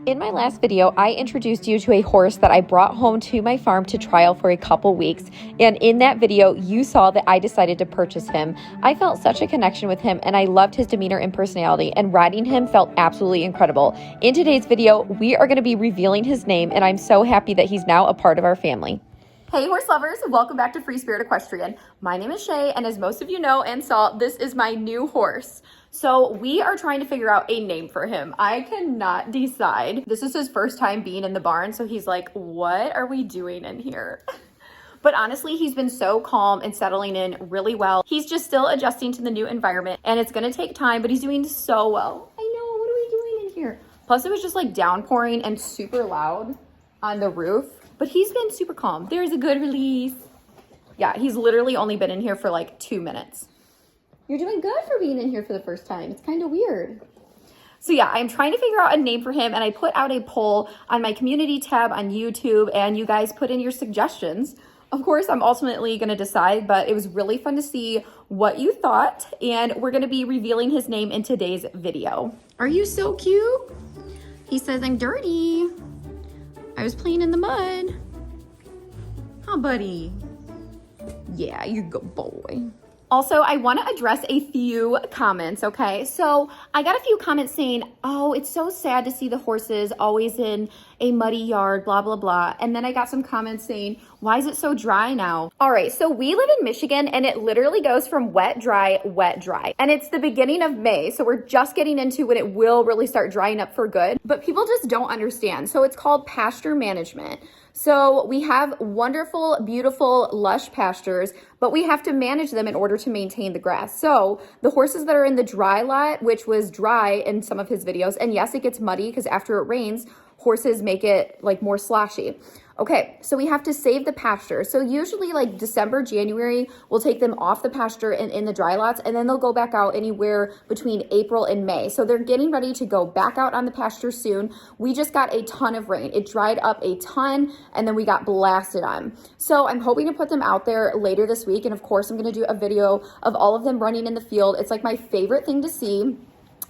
In my last video, I introduced you to a horse that I brought home to my farm to trial for a couple weeks. And in that video, you saw that I decided to purchase him. I felt such a connection with him and I loved his demeanor and personality, and riding him felt absolutely incredible. In today's video, we are going to be revealing his name, and I'm so happy that he's now a part of our family. Hey horse lovers, welcome back to Free Spirit Equestrian. My name is Shay, and as most of you know and saw, this is my new horse. So we are trying to figure out a name for him. I cannot decide. This is his first time being in the barn, so he's like, what are we doing in here? But honestly, he's been so calm and settling in really well. He's just still adjusting to the new environment, and it's gonna take time, but he's doing so well. I know, what are we doing in here? Plus it was just like downpouring and super loud on the roof, but he's been super calm. There's a good release. Yeah, he's literally only been in here for like 2 minutes. You're doing good for being in here for the first time. It's kind of weird. So yeah, I'm trying to figure out a name for him, and I put out a poll on my community tab on YouTube, and you guys put in your suggestions. Of course, I'm ultimately going to decide, but it was really fun to see what you thought, and we're going to be revealing his name in today's video. Are you so cute? He says, I'm dirty. I was playing in the mud. Huh, buddy? Yeah, you good boy. Also, I want to address a few comments, okay? So I got a few comments saying, oh, it's so sad to see the horses always in a muddy yard, blah, blah, blah. And then I got some comments saying, why is it so dry now? All right, so we live in Michigan, and it literally goes from wet, dry, wet, dry. And it's the beginning of May, so we're just getting into when it will really start drying up for good. But people just don't understand. So it's called pasture management. So we have wonderful, beautiful, lush pastures, but we have to manage them in order to maintain the grass. So the horses that are in the dry lot, which was dry in some of his videos, and yes, it gets muddy because after it rains, horses make it like more sloshy. Okay, so we have to save the pasture. So usually like December, January, we'll take them off the pasture and in the dry lots, and then they'll go back out anywhere between April and May. So they're getting ready to go back out on the pasture soon. We just got a ton of rain. It dried up a ton, and then we got blasted on. So I'm hoping to put them out there later this week. And of course, I'm gonna do a video of all of them running in the field. It's like my favorite thing to see.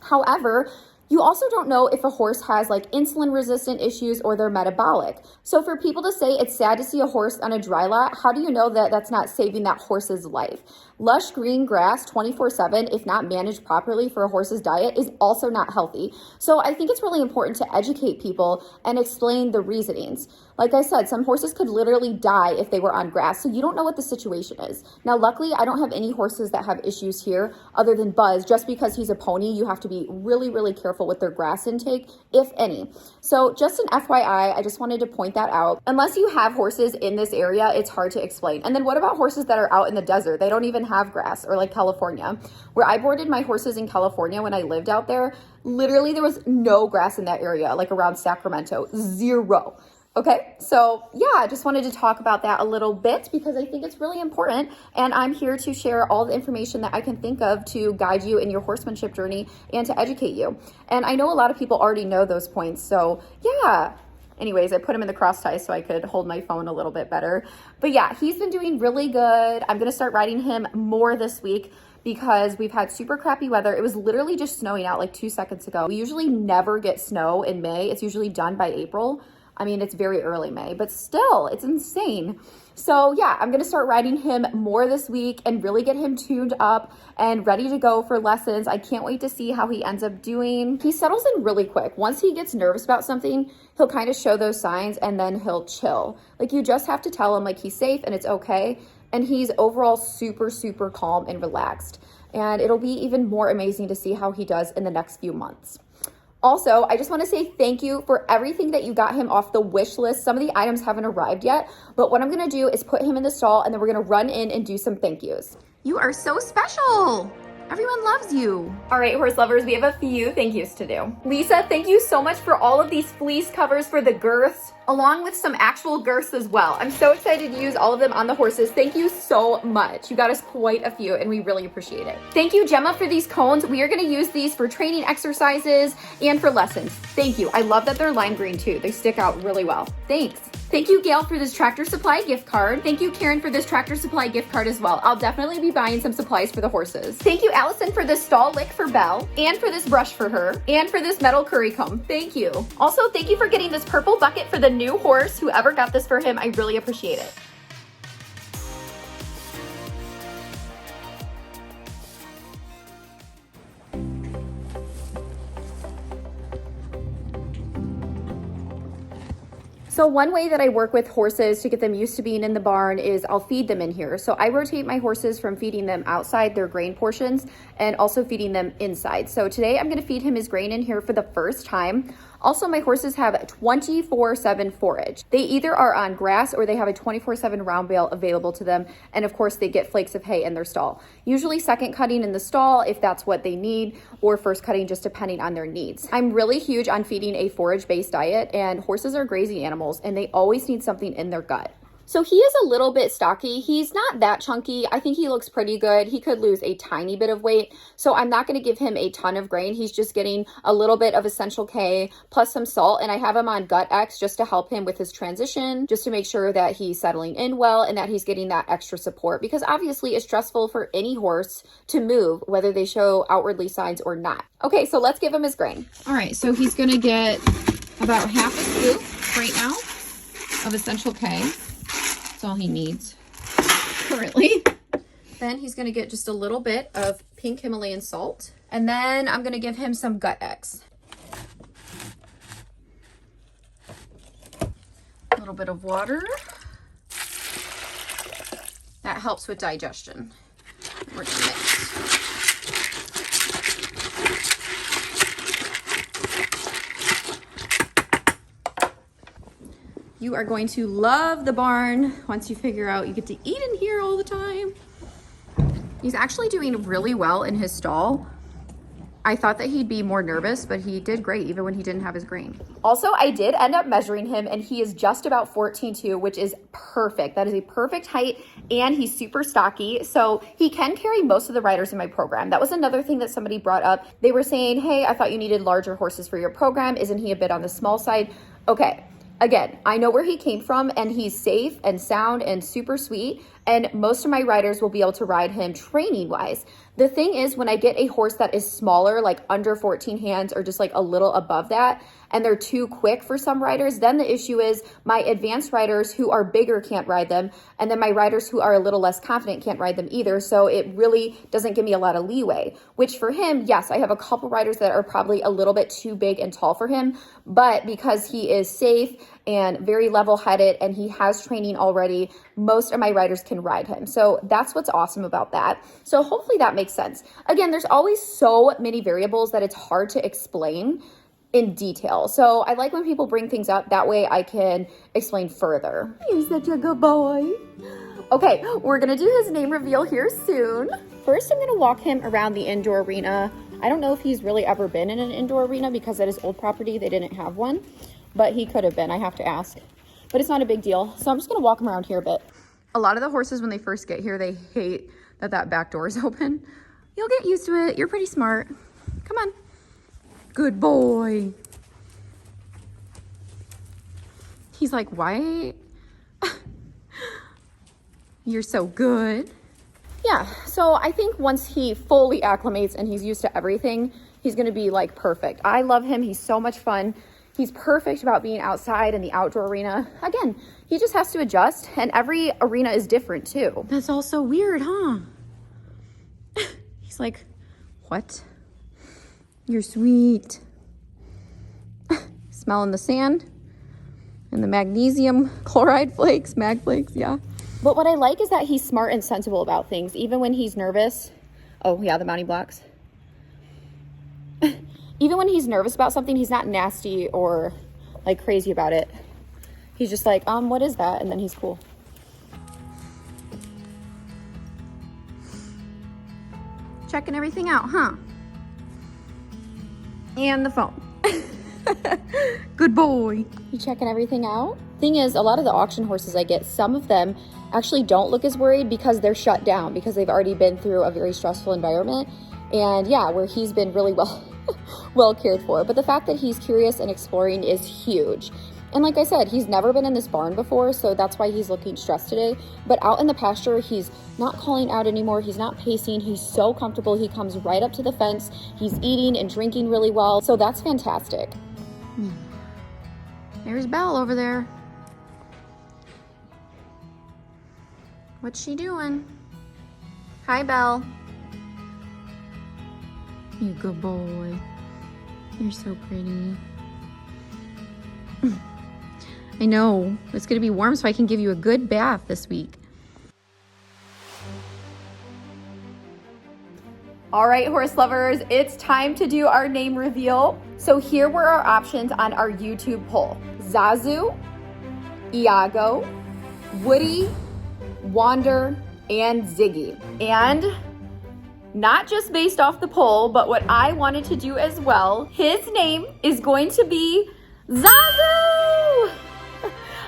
However, you also don't know if a horse has like insulin resistant issues or they're metabolic. So for people to say it's sad to see a horse on a dry lot, how do you know that that's not saving that horse's life? Lush green grass 24/7, if not managed properly for a horse's diet, is also not healthy. So I think it's really important to educate people and explain the reasonings. Like I said, some horses could literally die if they were on grass, so you don't know what the situation is. Now, luckily, I don't have any horses that have issues here other than Buzz. Just because he's a pony, you have to be really, really careful with their grass intake, if any. So just an FYI, I just wanted to point that out. Unless you have horses in this area, it's hard to explain. And then what about horses that are out in the desert? They don't even have grass, or like California. Where I boarded my horses in California when I lived out there, literally there was no grass in that area, like around Sacramento, zero. Okay, so yeah, I just wanted to talk about that a little bit because I think it's really important, and I'm here to share all the information that I can think of to guide you in your horsemanship journey and to educate you. And I know a lot of people already know those points, so yeah. Anyways, I put him in the cross ties so I could hold my phone a little bit better. But yeah, he's been doing really good. I'm gonna start riding him more this week because we've had super crappy weather. It was literally just snowing out like 2 seconds ago. We usually never get snow in May. It's usually done by April. I mean, it's very early May, but still, it's insane. So yeah, I'm gonna start riding him more this week and really get him tuned up and ready to go for lessons. I can't wait to see how he ends up doing. He settles in really quick. Once he gets nervous about something, he'll kind of show those signs and then he'll chill. Like you just have to tell him like he's safe and it's okay. And he's overall super, super calm and relaxed. And it'll be even more amazing to see how he does in the next few months. Also, I just want to say thank you for everything that you got him off the wish list. Some of the items haven't arrived yet, but what I'm going to do is put him in the stall and then we're going to run in and do some thank yous. You are so special. Everyone loves you. All right, horse lovers, we have a few thank yous to do. Lisa, thank you so much for all of these fleece covers for the girths. along with some actual girths as well. I'm so excited to use all of them on the horses. Thank you so much. You got us quite a few and we really appreciate it. Thank you, Gemma, for these cones. We are gonna use these for training exercises and for lessons. Thank you. I love that they're lime green too. They stick out really well. Thanks. Thank you, Gail, for this Tractor Supply gift card. Thank you, Karen, for this Tractor Supply gift card as well. I'll definitely be buying some supplies for the horses. Thank you, Allison, for this stall lick for Belle, and for this brush for her, and for this metal curry comb. Thank you. Also, thank you for getting this purple bucket for the new horse. Whoever got this for him, I really appreciate it. So one way that I work with horses to get them used to being in the barn is I'll feed them in here. So I rotate my horses from feeding them outside their grain portions and also feeding them inside. So today I'm gonna feed him his grain in here for the first time. Also, my horses have 24/7 forage. They either are on grass or they have a 24/7 round bale available to them. And of course, they get flakes of hay in their stall. Usually second cutting in the stall if that's what they need, or first cutting just depending on their needs. I'm really huge on feeding a forage-based diet, and horses are grazing animals and they always need something in their gut. So he is a little bit stocky. He's not that chunky. I think he looks pretty good. He could lose a tiny bit of weight. So I'm not gonna give him a ton of grain. He's just getting a little bit of Essential K plus some salt. And I have him on Gut X just to help him with his transition, just to make sure that he's settling in well and that he's getting that extra support. Because obviously it's stressful for any horse to move, whether they show outwardly signs or not. Okay, so let's give him his grain. All right, so he's gonna get about half a scoop right now of Essential K. That's all he needs currently. Then he's gonna get just a little bit of pink Himalayan salt. And then I'm gonna give him some Gut X. A little bit of water. That helps with digestion. We're gonna mix. You are going to love the barn once you figure out you get to eat in here all the time. He's actually doing really well in his stall. I thought that he'd be more nervous, but he did great even when he didn't have his grain. Also, I did end up measuring him and he is just about 14.2, which is perfect. That is a perfect height and he's super stocky. So he can carry most of the riders in my program. That was another thing that somebody brought up. They were saying, hey, I thought you needed larger horses for your program. Isn't he a bit on the small side? Okay. Again, I know where he came from and he's safe and sound and super sweet, and most of my riders will be able to ride him training wise. The thing is, when I get a horse that is smaller, like under 14 hands or just like a little above that, and they're too quick for some riders, then the issue is my advanced riders who are bigger can't ride them, and then my riders who are a little less confident can't ride them either. So it really doesn't give me a lot of leeway, which for him, yes, I have a couple riders that are probably a little bit too big and tall for him, but because he is safe and very level-headed and he has training already, most of my riders can ride him. So that's what's awesome about that. So hopefully that makes sense. Again, there's always so many variables that it's hard to explain in detail. So I like when people bring things up, that way I can explain further. You're such a good boy. Okay, we're gonna do his name reveal here soon. First, I'm gonna walk him around the indoor arena. I don't know if he's really ever been in an indoor arena because at his old property, they didn't have one, but he could have been, I have to ask. But it's not a big deal. So I'm just gonna walk him around here a bit. A lot of the horses, when they first get here, they hate that that back door is open. You'll get used to it. You're pretty smart. Come on. Good boy. He's like, why? You're so good. Yeah, so I think once he fully acclimates and he's used to everything, he's gonna be like perfect. I love him, he's so much fun. He's perfect about being outside in the outdoor arena. Again, he just has to adjust, and every arena is different too. That's all so weird, huh? He's like, what? You're sweet. Smelling the sand and the magnesium chloride flakes, mag flakes, yeah. But what I like is that he's smart and sensible about things, even when he's nervous. Oh yeah, the mounting blocks. Even when he's nervous about something, he's not nasty or like crazy about it. He's just like, what is that? And then he's cool. Checking everything out, huh? And the phone. Good boy. You checking everything out? Thing is, a lot of the auction horses I get, some of them actually don't look as worried because they're shut down, because they've already been through a very stressful environment. And yeah, where he's been really well cared for. But the fact that he's curious and exploring is huge. And like I said, he's never been in this barn before, so that's why he's looking stressed today. But out in the pasture, he's not calling out anymore. He's not pacing. He's so comfortable. He comes right up to the fence. He's eating and drinking really well. So that's fantastic. There's Belle over there. What's she doing? Hi, Belle. You good boy. You're so pretty. I know, it's gonna be warm so I can give you a good bath this week. All right, horse lovers, it's time to do our name reveal. So here were our options on our YouTube poll. Zazu, Iago, Woody, Wander, and Ziggy. And not just based off the poll, but what I wanted to do as well, his name is going to be Zazu!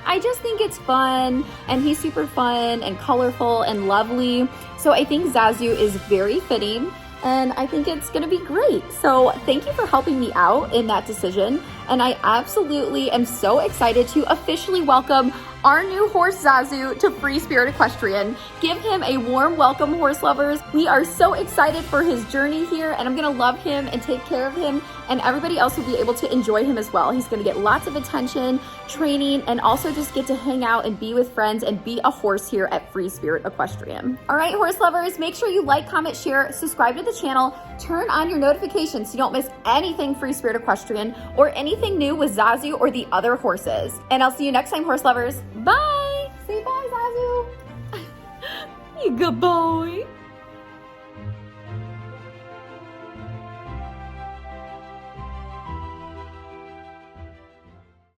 I just think it's fun, and he's super fun and colorful and lovely. So I think Zazu is very fitting, and I think it's gonna be great. So thank you for helping me out in that decision. And I absolutely am so excited to officially welcome our new horse Zazu to Free Spirit Equestrian. Give him a warm welcome, horse lovers. We are so excited for his journey here, and I'm gonna love him and take care of him, and everybody else will be able to enjoy him as well. He's gonna get lots of attention, training, and also just get to hang out and be with friends and be a horse here at Free Spirit Equestrian. All right, horse lovers, make sure you like, comment, share, subscribe to the channel, turn on your notifications so you don't miss anything Free Spirit Equestrian or anything new with Zazu or the other horses. And I'll see you next time, horse lovers. Bye! Say bye, Zazu! You good boy!